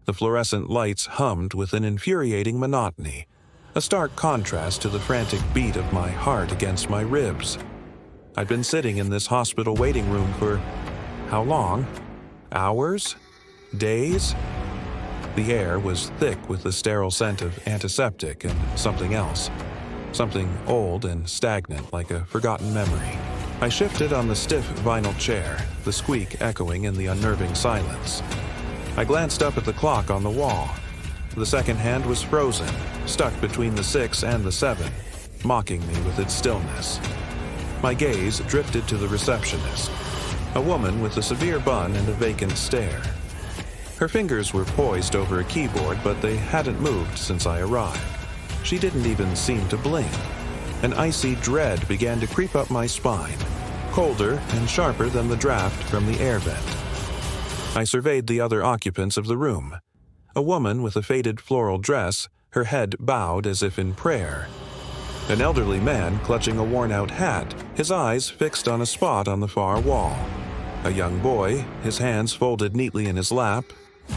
The fluorescent lights hummed with an infuriating monotony, a stark contrast to the frantic beat of my heart against my ribs. I'd been sitting in this hospital waiting room for how long? Hours? Days? The air was thick with the sterile scent of antiseptic and something else. Something old and stagnant like a forgotten memory. I shifted on the stiff vinyl chair, the squeak echoing in the unnerving silence. I glanced up at the clock on the wall. The second hand was frozen, stuck between the 6 and the 7, mocking me with its stillness. My gaze drifted to the receptionist, a woman with a severe bun and a vacant stare. Her fingers were poised over a keyboard, but they hadn't moved since I arrived. She didn't even seem to blink. An icy dread began to creep up my spine, colder and sharper than the draft from the air vent. I surveyed the other occupants of the room. A woman with a faded floral dress, her head bowed as if in prayer. An elderly man clutching a worn-out hat, his eyes fixed on a spot on the far wall. A young boy, his hands folded neatly in his lap.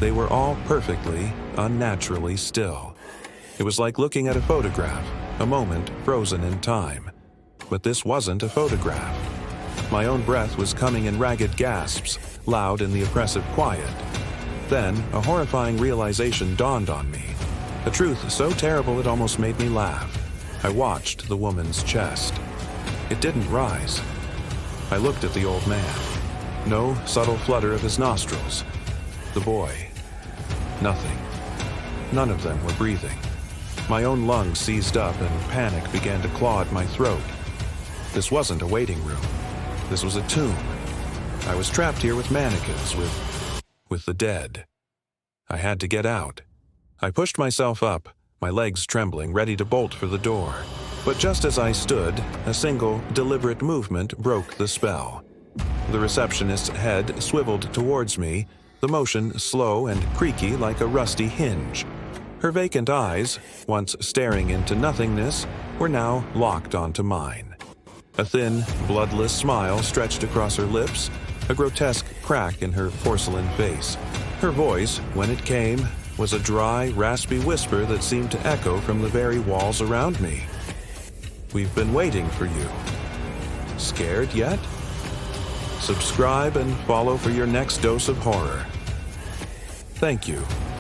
They were all perfectly, unnaturally still. It was like looking at a photograph, a moment frozen in time. But this wasn't a photograph. My own breath was coming in ragged gasps, loud in the oppressive quiet. Then, a horrifying realization dawned on me. A truth so terrible it almost made me laugh. I watched the woman's chest. It didn't rise. I looked at the old man. No subtle flutter of his nostrils. The boy. Nothing. None of them were breathing. My own lungs seized up and panic began to claw at my throat. This wasn't a waiting room. This was a tomb. I was trapped here with mannequins, with the dead. I had to get out. I pushed myself up, my legs trembling, ready to bolt for the door. But just as I stood, a single, deliberate movement broke the spell. The receptionist's head swiveled towards me, the motion slow and creaky like a rusty hinge. Her vacant eyes, once staring into nothingness, were now locked onto mine. A thin, bloodless smile stretched across her lips, a grotesque crack in her porcelain face. Her voice, when it came, was a dry, raspy whisper that seemed to echo from the very walls around me. "We've been waiting for you. Scared yet? Subscribe and follow for your next dose of horror. Thank you."